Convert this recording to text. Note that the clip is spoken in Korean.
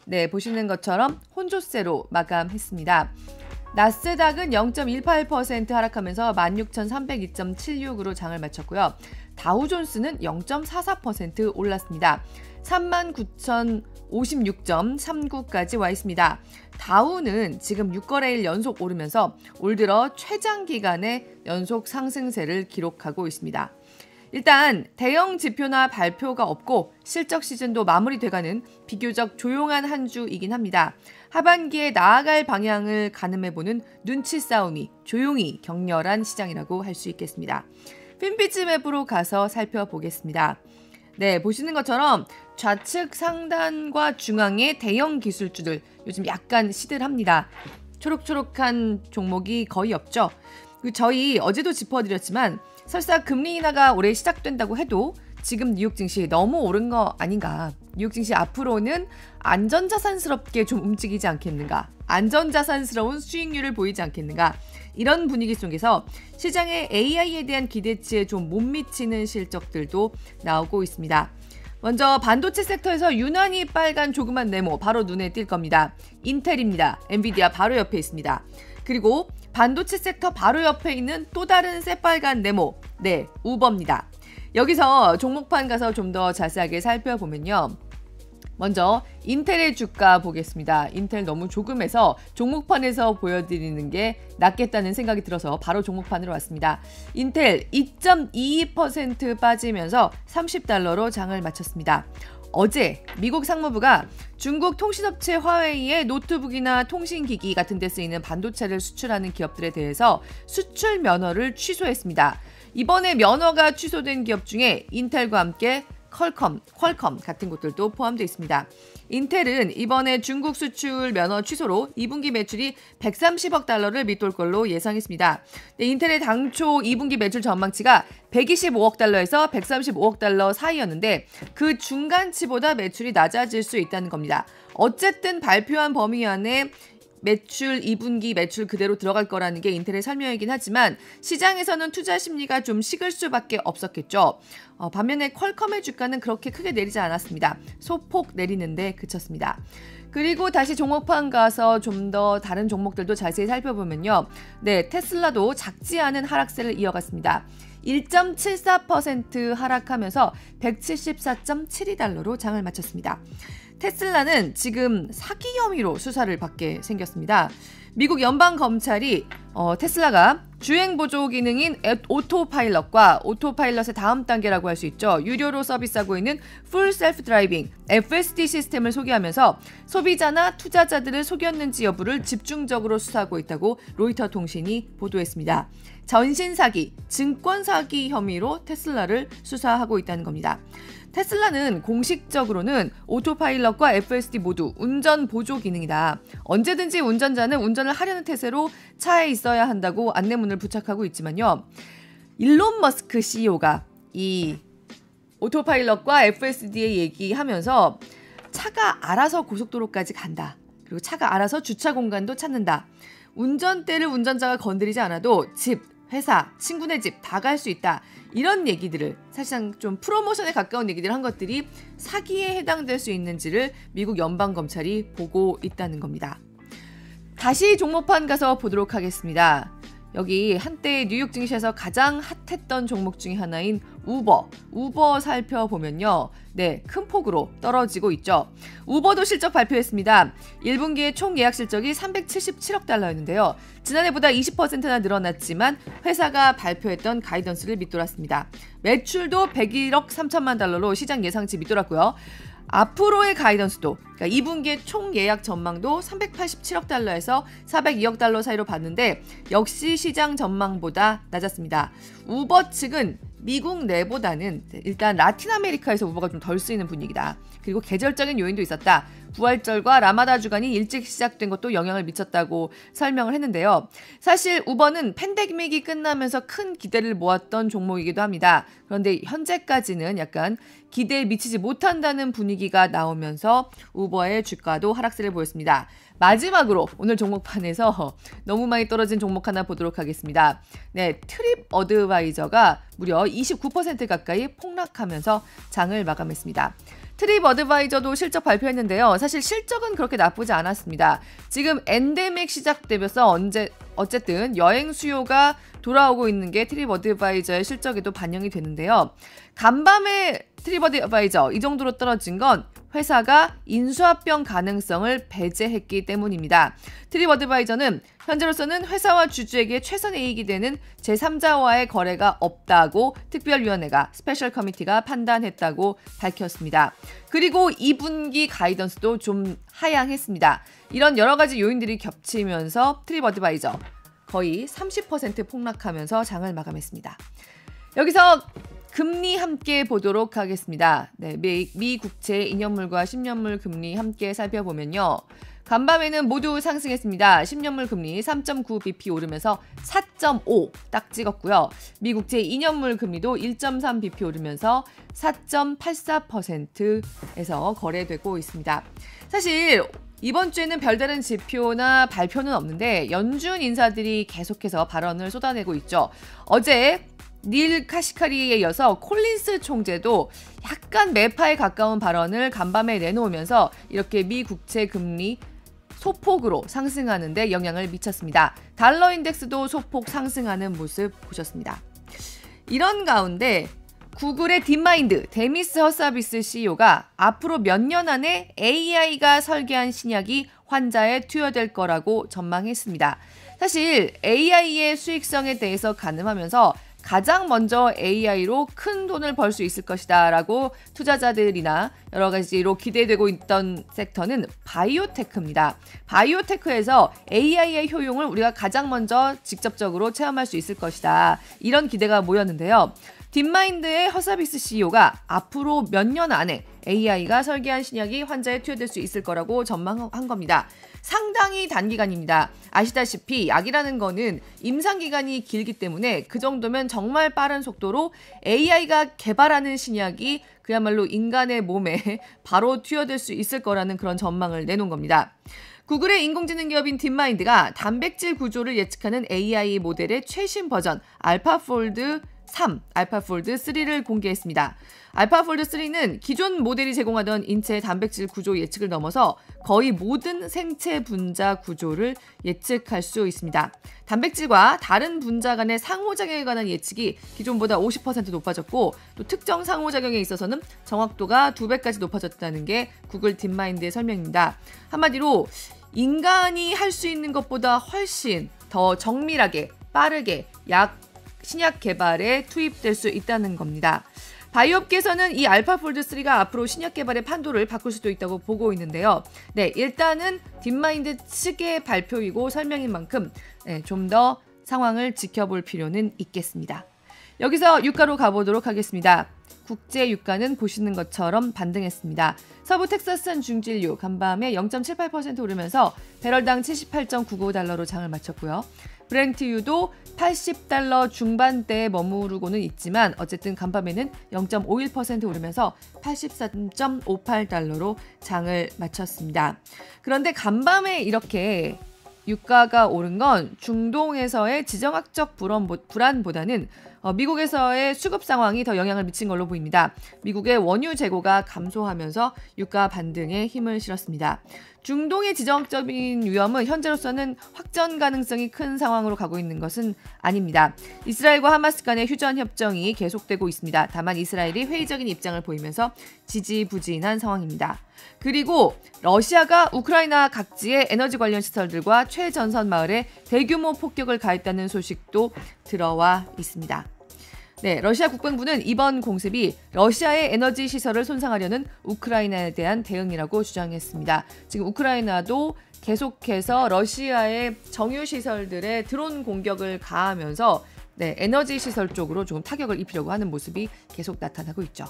네, 보시는 것처럼 혼조세로 마감했습니다. 나스닥은 0.18% 하락하면서 16,302.76으로 장을 마쳤고요. 다우존스는 0.44% 올랐습니다. 39,056.39까지 와 있습니다. 다우는 지금 6거래일 연속 오르면서 올 들어 최장 기간의 연속 상승세를 기록하고 있습니다. 일단 대형 지표나 발표가 없고 실적 시즌도 마무리돼가는 비교적 조용한 한 주이긴 합니다. 하반기에 나아갈 방향을 가늠해보는 눈치 싸움이 조용히 격렬한 시장이라고 할 수 있겠습니다. 핀비즈 맵으로 가서 살펴보겠습니다. 네, 보시는 것처럼 좌측 상단과 중앙의 대형 기술주들 요즘 약간 시들합니다. 초록초록한 종목이 거의 없죠. 저희 어제도 짚어드렸지만 설사 금리 인하가 올해 시작된다고 해도 지금 뉴욕 증시 너무 오른 거 아닌가. 뉴욕 증시 앞으로는 안전자산스럽게 좀 움직이지 않겠는가. 안전자산스러운 수익률을 보이지 않겠는가. 이런 분위기 속에서 시장의 AI에 대한 기대치에 좀 못 미치는 실적들도 나오고 있습니다. 먼저 반도체 섹터에서 유난히 빨간 조그만 네모 바로 눈에 띌 겁니다. 인텔입니다. 엔비디아 바로 옆에 있습니다. 그리고 반도체 섹터 바로 옆에 있는 또 다른 새빨간 네모, 네, 우버입니다. 여기서 종목판 가서 좀 더 자세하게 살펴보면요. 먼저 인텔의 주가 보겠습니다. 인텔 너무 조금해서 종목판에서 보여드리는 게 낫겠다는 생각이 들어서 바로 종목판으로 왔습니다. 인텔 2.22% 빠지면서 $30로 장을 마쳤습니다. 어제 미국 상무부가 중국 통신업체 화웨이의 노트북이나 통신기기 같은 데 쓰이는 반도체를 수출하는 기업들에 대해서 수출 면허를 취소했습니다. 이번에 면허가 취소된 기업 중에 인텔과 함께 퀄컴 같은 곳들도 포함되어 있습니다. 인텔은 이번에 중국 수출 면허 취소로 2분기 매출이 $130억 밑돌 걸로 예상했습니다. 인텔의 당초 2분기 매출 전망치가 $125억 $135억 사이였는데 그 중간치보다 매출이 낮아질 수 있다는 겁니다. 어쨌든 발표한 범위 안에 매출 2분기 매출 그대로 들어갈 거라는 게 인텔의 설명이긴 하지만 시장에서는 투자 심리가 좀 식을 수밖에 없었겠죠. 반면에 퀄컴의 주가는 그렇게 크게 내리지 않았습니다. 소폭 내리는데 그쳤습니다. 그리고 다시 종목판 가서 좀 더 다른 종목들도 자세히 살펴보면요. 네, 테슬라도 작지 않은 하락세를 이어갔습니다. 1.74% 하락하면서 $174.72로 장을 마쳤습니다. 테슬라는 지금 사기 혐의로 수사를 받게 생겼습니다. 미국 연방검찰이 테슬라가 주행보조 기능인 오토파일럿과 오토파일럿의 다음 단계라고 할 수 있죠. 유료로 서비스하고 있는 풀 셀프 드라이빙 FSD 시스템을 소개하면서 소비자나 투자자들을 속였는지 여부를 집중적으로 수사하고 있다고 로이터 통신이 보도했습니다. 전신사기, 증권사기 혐의로 테슬라를 수사하고 있다는 겁니다. 테슬라는 공식적으로는 오토파일럿과 FSD 모두 운전 보조 기능이다. 언제든지 운전자는 운전을 하려는 태세로 차에 있어야 한다고 안내문을 부착하고 있지만요. 일론 머스크 CEO가 이 오토파일럿과 FSD에 얘기하면서 차가 알아서 고속도로까지 간다. 그리고 차가 알아서 주차 공간도 찾는다. 운전대를 운전자가 건드리지 않아도 집, 회사, 친구네 집 다 갈 수 있다. 이런 얘기들을 사실상 좀 프로모션에 가까운 얘기들을 한 것들이 사기에 해당될 수 있는지를 미국 연방검찰이 보고 있다는 겁니다. 다시 종목판 가서 보도록 하겠습니다. 여기 한때 뉴욕 증시에서 가장 핫했던 종목 중에 하나인 우버 살펴보면요. 네, 큰 폭으로 떨어지고 있죠. 우버도 실적 발표했습니다. 1분기의 총 예약 실적이 $377억 지난해보다 20%나 늘어났지만 회사가 발표했던 가이던스를 밑돌았습니다. 매출도 $101억 3천만 달러로 시장 예상치 밑돌았고요. 앞으로의 가이던스도 그러니까 2분기의 총 예약 전망도 $387억 402억 달러 사이로 봤는데 역시 시장 전망보다 낮았습니다. 우버 측은 미국 내보다는 일단 라틴 아메리카에서 우버가 좀 덜 쓰이는 분위기다. 그리고 계절적인 요인도 있었다. 부활절과 라마다 주간이 일찍 시작된 것도 영향을 미쳤다고 설명을 했는데요. 사실 우버는 팬데믹이 끝나면서 큰 기대를 모았던 종목이기도 합니다. 그런데 현재까지는 약간 기대에 미치지 못한다는 분위기가 나오면서 우버의 주가도 하락세를 보였습니다. 마지막으로 오늘 종목판에서 너무 많이 떨어진 종목 하나 보도록 하겠습니다. 네, 트립 어드바이저가 무려 29% 가까이 폭락하면서 장을 마감했습니다. 트립어드바이저도 실적 발표했는데요. 사실 실적은 그렇게 나쁘지 않았습니다. 지금 엔데믹 시작되면서 어쨌든 여행 수요가 돌아오고 있는 게 트립어드바이저의 실적에도 반영이 되는데요. 간밤에 트립어드바이저 이 정도로 떨어진 건 회사가 인수합병 가능성을 배제했기 때문입니다. 트립어드바이저는 현재로서는 회사와 주주에게 최선의 이익이 되는 제3자와의 거래가 없다고 특별위원회가 스페셜 커미티가 판단했다고 밝혔습니다. 그리고 2분기 가이던스도 좀 하향했습니다. 이런 여러 가지 요인들이 겹치면서 트립어드바이저 거의 30% 폭락하면서 장을 마감했습니다. 여기서 금리 함께 보도록 하겠습니다. 네, 미 국채 2년물과 10년물 금리 함께 살펴보면요. 간밤에는 모두 상승했습니다. 10년물 금리 3.9bp 오르면서 4.5 딱 찍었고요. 미 국채 2년물 금리도 1.3bp 오르면서 4.84%에서 거래되고 있습니다. 사실 이번 주에는 별다른 지표나 발표는 없는데 연준 인사들이 계속해서 발언을 쏟아내고 있죠. 어제 닐 카시카리에 이어서 콜린스 총재도 약간 매파에 가까운 발언을 간밤에 내놓으면서 이렇게 미 국채 금리 소폭으로 상승하는 데 영향을 미쳤습니다. 달러 인덱스도 소폭 상승하는 모습 보셨습니다. 이런 가운데 구글의 딥마인드 데미스 허서비스 CEO가 앞으로 몇 년 안에 AI가 설계한 신약이 환자에 투여될 거라고 전망했습니다. 사실 AI의 수익성에 대해서 가늠하면서 가장 먼저 AI로 큰 돈을 벌 수 있을 것이다 라고 투자자들이나 여러 가지로 기대되고 있던 섹터는 바이오테크입니다. 바이오테크에서 AI의 효용을 우리가 가장 먼저 직접적으로 체험할 수 있을 것이다. 이런 기대가 모였는데요. 딥마인드의 허서비스 CEO가 앞으로 몇 년 안에 AI가 설계한 신약이 환자에 투여될 수 있을 거라고 전망한 겁니다. 상당히 단기간입니다. 아시다시피 약이라는 거는 임상기간이 길기 때문에 그 정도면 정말 빠른 속도로 AI가 개발하는 신약이 그야말로 인간의 몸에 바로 투여될 수 있을 거라는 그런 전망을 내놓은 겁니다. 구글의 인공지능 기업인 딥마인드가 단백질 구조를 예측하는 AI 모델의 최신 버전 알파폴드 3, 알파폴드 3를 공개했습니다. 알파폴드 3는 기존 모델이 제공하던 인체 단백질 구조 예측을 넘어서 거의 모든 생체 분자 구조를 예측할 수 있습니다. 단백질과 다른 분자 간의 상호작용에 관한 예측이 기존보다 50% 높아졌고 또 특정 상호작용에 있어서는 정확도가 2배까지 높아졌다는 게 구글 딥마인드의 설명입니다. 한마디로 인간이 할 수 있는 것보다 훨씬 더 정밀하게 빠르게 신약 개발에 투입될 수 있다는 겁니다. 바이오업계에서는 이 알파폴드 3가 앞으로 신약 개발의 판도를 바꿀 수도 있다고 보고 있는데요. 네, 일단은 딥마인드 측의 발표이고 설명인 만큼 좀 더 상황을 지켜볼 필요는 있겠습니다. 여기서 유가로 가보도록 하겠습니다. 국제 유가는 보시는 것처럼 반등했습니다. 서부 텍사스산 중진류 간밤에 0.78% 오르면서 배럴당 78.99달러로 장을 마쳤고요. 브렌트유도 80달러 중반대에 머무르고는 있지만 어쨌든 간밤에는 0.51% 오르면서 83.58달러로 장을 마쳤습니다. 그런데 간밤에 이렇게 유가가 오른 건 중동에서의 지정학적 불안보다는 미국에서의 수급 상황이 더 영향을 미친 걸로 보입니다. 미국의 원유 재고가 감소하면서 유가 반등에 힘을 실었습니다. 중동의 지정학적인 위험은 현재로서는 확전 가능성이 큰 상황으로 가고 있는 것은 아닙니다. 이스라엘과 하마스 간의 휴전 협정이 계속되고 있습니다. 다만 이스라엘이 회의적인 입장을 보이면서 지지부진한 상황입니다. 그리고 러시아가 우크라이나 각지의 에너지 관련 시설들과 최전선 마을에 대규모 폭격을 가했다는 소식도 들어와 있습니다. 네, 러시아 국방부는 이번 공습이 러시아의 에너지 시설을 손상하려는 우크라이나에 대한 대응이라고 주장했습니다. 지금 우크라이나도 계속해서 러시아의 정유 시설들의 드론 공격을 가하면서 에너지 시설 쪽으로 조금 타격을 입히려고 하는 모습이 계속 나타나고 있죠.